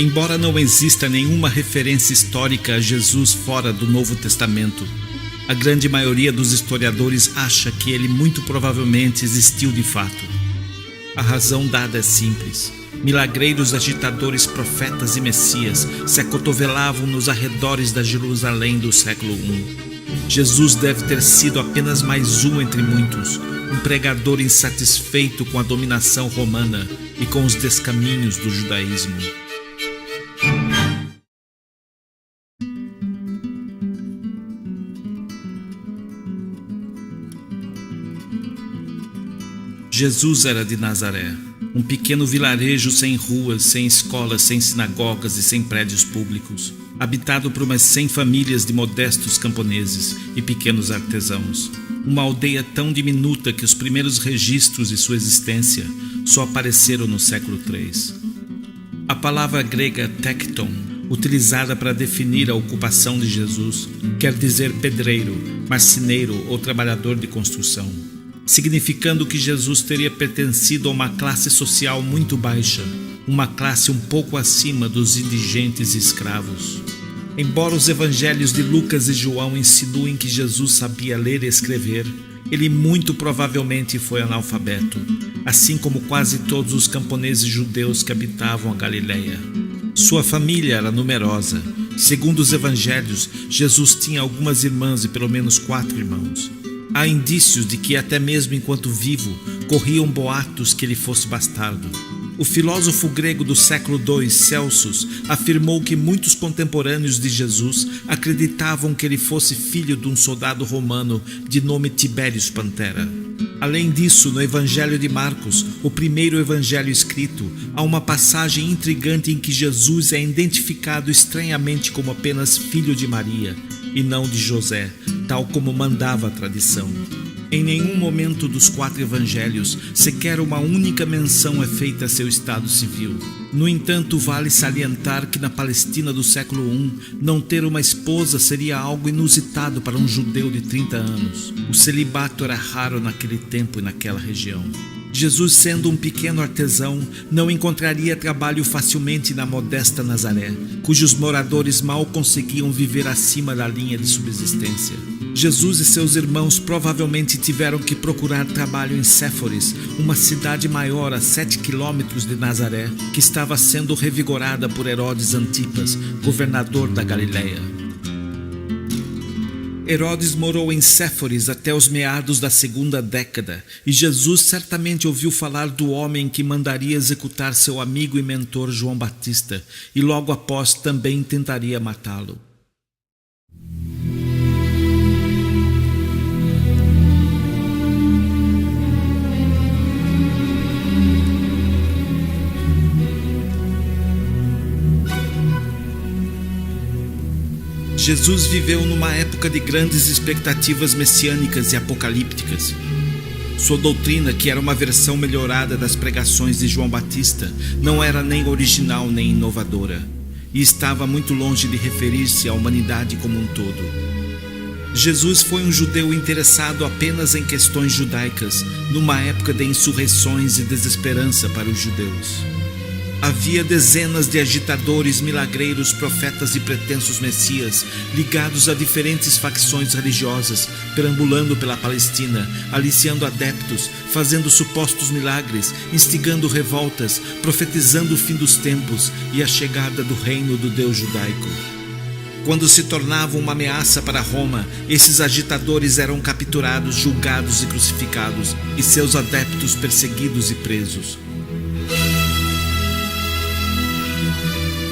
Embora não exista nenhuma referência histórica a Jesus fora do Novo Testamento, a grande maioria dos historiadores acha que ele muito provavelmente existiu de fato. A razão dada é simples. Milagreiros, agitadores, profetas e messias se acotovelavam nos arredores da Jerusalém do século I. Jesus deve ter sido apenas mais um entre muitos, um pregador insatisfeito com a dominação romana e com os descaminhos do judaísmo. Jesus era de Nazaré, um pequeno vilarejo sem ruas, sem escolas, sem sinagogas e sem prédios públicos, habitado por umas 100 famílias de modestos camponeses e pequenos artesãos. Uma aldeia tão diminuta que os primeiros registros de sua existência só apareceram no século III. A palavra grega tekton, utilizada para definir a ocupação de Jesus, quer dizer pedreiro, marceneiro ou trabalhador de construção, significando que Jesus teria pertencido a uma classe social muito baixa, uma classe um pouco acima dos indigentes e escravos. Embora os evangelhos de Lucas e João insinuem que Jesus sabia ler e escrever, ele muito provavelmente foi analfabeto, assim como quase todos os camponeses judeus que habitavam a Galileia. Sua família era numerosa. Segundo os evangelhos, Jesus tinha algumas irmãs e pelo menos 4 irmãos. Há indícios de que até mesmo enquanto vivo, corriam boatos que ele fosse bastardo. O filósofo grego do século II, Celsus, afirmou que muitos contemporâneos de Jesus acreditavam que ele fosse filho de um soldado romano de nome Tibérius Pantera. Além disso, no Evangelho de Marcos, o primeiro evangelho escrito, há uma passagem intrigante em que Jesus é identificado estranhamente como apenas filho de Maria e não de José, tal como mandava a tradição. Em nenhum momento dos 4 evangelhos, sequer uma única menção é feita a seu estado civil. No entanto, vale salientar que na Palestina do século I, não ter uma esposa seria algo inusitado para um judeu de 30 anos. O celibato era raro naquele tempo e naquela região. Jesus, sendo um pequeno artesão, não encontraria trabalho facilmente na modesta Nazaré, cujos moradores mal conseguiam viver acima da linha de subsistência. Jesus e seus irmãos provavelmente tiveram que procurar trabalho em Séforis, uma cidade maior a 7 quilômetros de Nazaré, que estava sendo revigorada por Herodes Antipas, governador da Galileia. Herodes morou em Séforis até os meados da 2ª década, e Jesus certamente ouviu falar do homem que mandaria executar seu amigo e mentor João Batista, e logo após também tentaria matá-lo. Jesus viveu numa época de grandes expectativas messiânicas e apocalípticas. Sua doutrina, que era uma versão melhorada das pregações de João Batista, não era nem original nem inovadora, e estava muito longe de referir-se à humanidade como um todo. Jesus foi um judeu interessado apenas em questões judaicas, numa época de insurreições e desesperança para os judeus. Havia dezenas de agitadores, milagreiros, profetas e pretensos messias, ligados a diferentes facções religiosas, perambulando pela Palestina, aliciando adeptos, fazendo supostos milagres, instigando revoltas, profetizando o fim dos tempos e a chegada do reino do Deus judaico. Quando se tornavam uma ameaça para Roma, esses agitadores eram capturados, julgados e crucificados, e seus adeptos perseguidos e presos.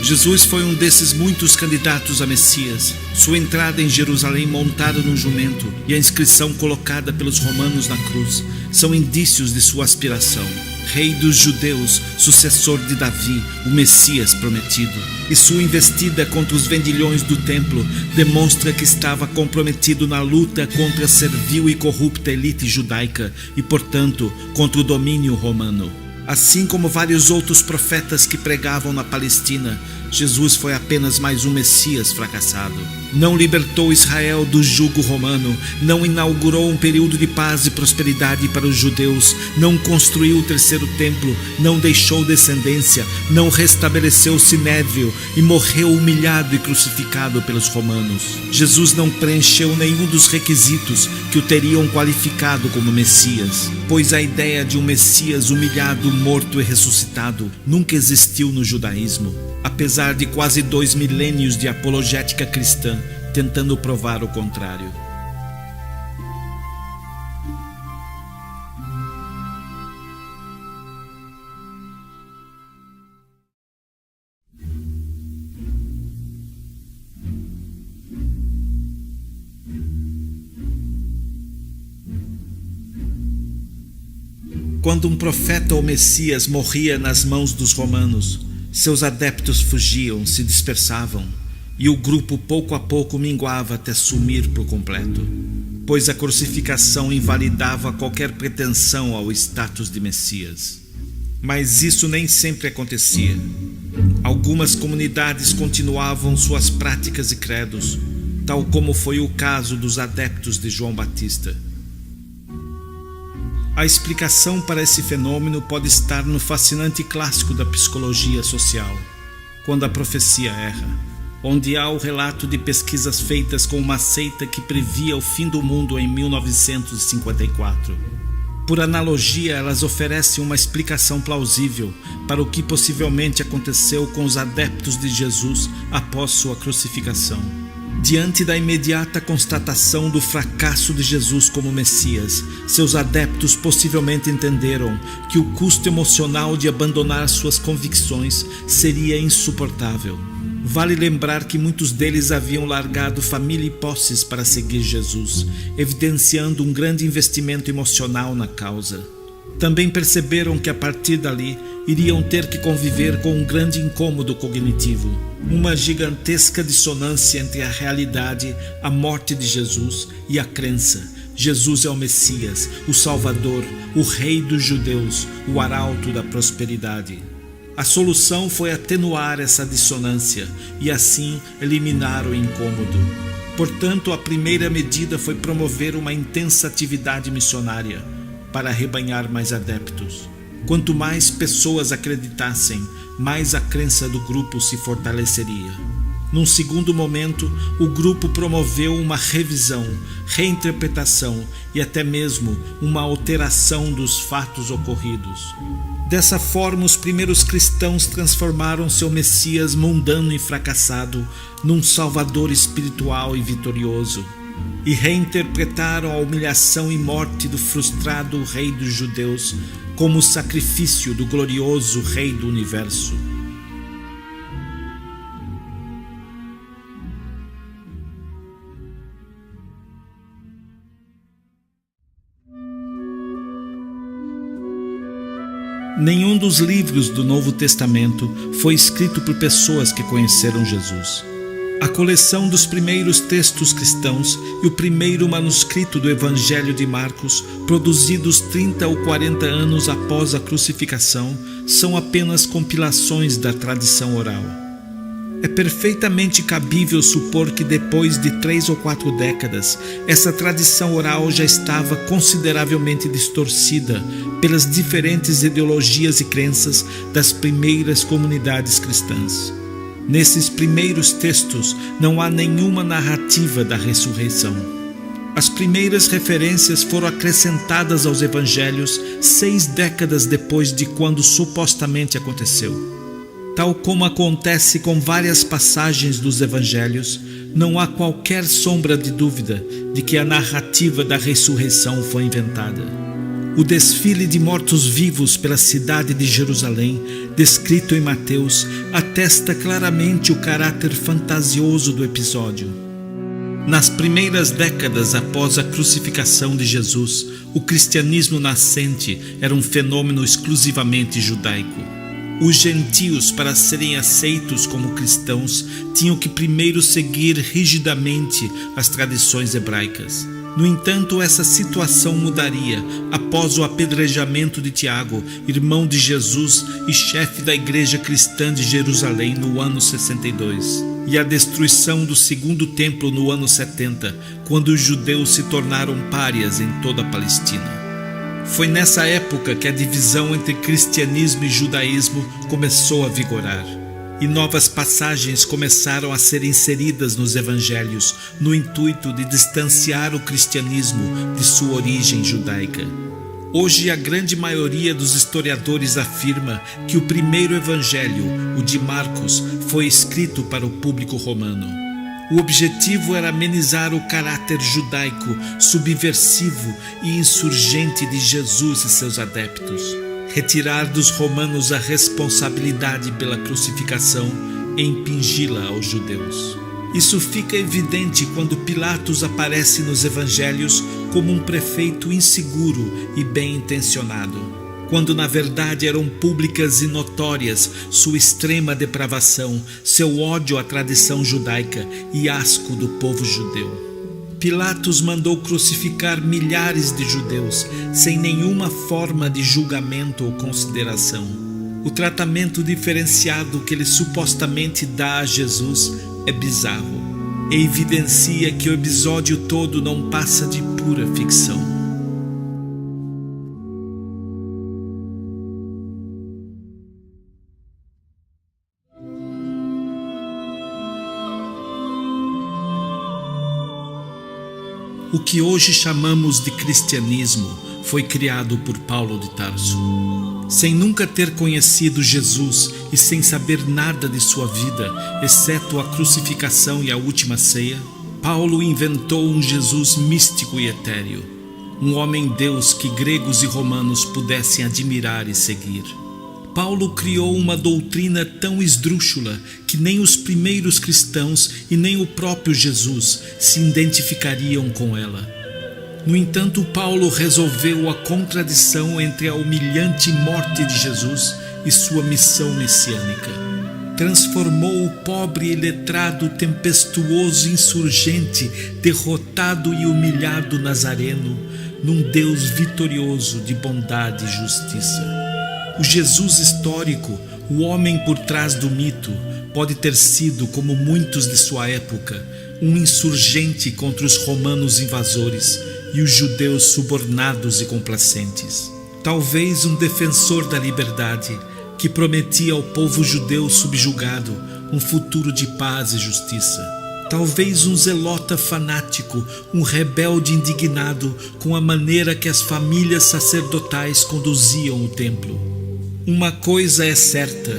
Jesus foi um desses muitos candidatos a Messias. Sua entrada em Jerusalém montado num jumento e a inscrição colocada pelos romanos na cruz são indícios de sua aspiração. Rei dos judeus, sucessor de Davi, o Messias prometido. E sua investida contra os vendilhões do templo demonstra que estava comprometido na luta contra a servil e corrupta elite judaica e, portanto, contra o domínio romano. Assim como vários outros profetas que pregavam na Palestina, Jesus foi apenas mais um Messias fracassado. Não libertou Israel do jugo romano, não inaugurou um período de paz e prosperidade para os judeus, não construiu o terceiro templo, não deixou descendência, não restabeleceu o sinédrio e morreu humilhado e crucificado pelos romanos. Jesus não preencheu nenhum dos requisitos que o teriam qualificado como Messias, pois a ideia de um Messias humilhado, morto e ressuscitado nunca existiu no judaísmo, apesar de quase 2 milênios de apologética cristã tentando provar o contrário. Quando um profeta ou Messias morria nas mãos dos romanos, seus adeptos fugiam, se dispersavam, e o grupo pouco a pouco minguava até sumir por completo, pois a crucificação invalidava qualquer pretensão ao status de Messias. Mas isso nem sempre acontecia. Algumas comunidades continuavam suas práticas e credos, tal como foi o caso dos adeptos de João Batista. A explicação para esse fenômeno pode estar no fascinante clássico da psicologia social, Quando a Profecia Erra, onde há o relato de pesquisas feitas com uma seita que previa o fim do mundo em 1954. Por analogia, elas oferecem uma explicação plausível para o que possivelmente aconteceu com os adeptos de Jesus após sua crucificação. Diante da imediata constatação do fracasso de Jesus como Messias, seus adeptos possivelmente entenderam que o custo emocional de abandonar suas convicções seria insuportável. Vale lembrar que muitos deles haviam largado família e posses para seguir Jesus, evidenciando um grande investimento emocional na causa. Também perceberam que a partir dali iriam ter que conviver com um grande incômodo cognitivo, uma gigantesca dissonância entre a realidade, a morte de Jesus, e a crença: Jesus é o Messias, o Salvador, o Rei dos Judeus, o Arauto da prosperidade. A solução foi atenuar essa dissonância e assim eliminar o incômodo. Portanto, a primeira medida foi promover uma intensa atividade missionária para arrebanhar mais adeptos. Quanto mais pessoas acreditassem, mais a crença do grupo se fortaleceria. Num segundo momento, o grupo promoveu uma revisão, reinterpretação e até mesmo uma alteração dos fatos ocorridos. Dessa forma, os primeiros cristãos transformaram seu Messias mundano e fracassado num Salvador espiritual e vitorioso, e reinterpretaram a humilhação e morte do frustrado Rei dos Judeus como o sacrifício do glorioso Rei do Universo. Nenhum dos livros do Novo Testamento foi escrito por pessoas que conheceram Jesus. A coleção dos primeiros textos cristãos e o primeiro manuscrito do Evangelho de Marcos, produzidos 30 ou 40 anos após a crucificação, são apenas compilações da tradição oral. É perfeitamente cabível supor que depois de 3 ou 4 décadas, essa tradição oral já estava consideravelmente distorcida pelas diferentes ideologias e crenças das primeiras comunidades cristãs. Nesses primeiros textos não há nenhuma narrativa da ressurreição. As primeiras referências foram acrescentadas aos evangelhos 6 décadas depois de quando supostamente aconteceu. Tal como acontece com várias passagens dos evangelhos, não há qualquer sombra de dúvida de que a narrativa da ressurreição foi inventada. O desfile de mortos-vivos pela cidade de Jerusalém, descrito em Mateus, atesta claramente o caráter fantasioso do episódio. Nas primeiras décadas após a crucificação de Jesus, o cristianismo nascente era um fenômeno exclusivamente judaico. Os gentios, para serem aceitos como cristãos, tinham que primeiro seguir rigidamente as tradições hebraicas. No entanto, essa situação mudaria após o apedrejamento de Tiago, irmão de Jesus e chefe da igreja cristã de Jerusalém no ano 62, e a destruição do segundo templo no ano 70, quando os judeus se tornaram párias em toda a Palestina. Foi nessa época que a divisão entre cristianismo e judaísmo começou a vigorar, e novas passagens começaram a ser inseridas nos evangelhos no intuito de distanciar o cristianismo de sua origem judaica. Hoje, a grande maioria dos historiadores afirma que o primeiro evangelho, o de Marcos, foi escrito para o público romano. O objetivo era amenizar o caráter judaico, subversivo e insurgente de Jesus e seus adeptos, retirar dos romanos a responsabilidade pela crucificação e impingi-la aos judeus. Isso fica evidente quando Pilatos aparece nos evangelhos como um prefeito inseguro e bem-intencionado, quando na verdade eram públicas e notórias sua extrema depravação, seu ódio à tradição judaica e asco do povo judeu. Pilatos mandou crucificar milhares de judeus sem nenhuma forma de julgamento ou consideração. O tratamento diferenciado que ele supostamente dá a Jesus é bizarro e evidencia que o episódio todo não passa de pura ficção. O que hoje chamamos de cristianismo foi criado por Paulo de Tarso. Sem nunca ter conhecido Jesus e sem saber nada de sua vida, exceto a crucificação e a última ceia, Paulo inventou um Jesus místico e etéreo, um homem-deus que gregos e romanos pudessem admirar e seguir. Paulo criou uma doutrina tão esdrúxula que nem os primeiros cristãos e nem o próprio Jesus se identificariam com ela. No entanto, Paulo resolveu a contradição entre a humilhante morte de Jesus e sua missão messiânica. Transformou o pobre e letrado, tempestuoso insurgente, derrotado e humilhado Nazareno, num Deus vitorioso de bondade e justiça. O Jesus histórico, o homem por trás do mito, pode ter sido, como muitos de sua época, um insurgente contra os romanos invasores e os judeus subornados e complacentes. Talvez um defensor da liberdade, que prometia ao povo judeu subjugado um futuro de paz e justiça. Talvez um zelota fanático, um rebelde indignado com a maneira que as famílias sacerdotais conduziam o templo. Uma coisa é certa: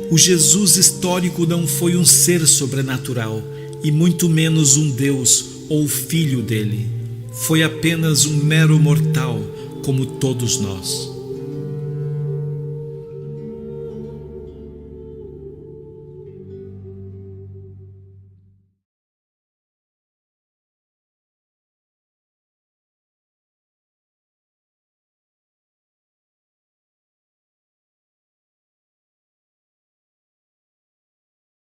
o Jesus histórico não foi um ser sobrenatural, e muito menos um Deus ou filho dele. Foi apenas um mero mortal, como todos nós.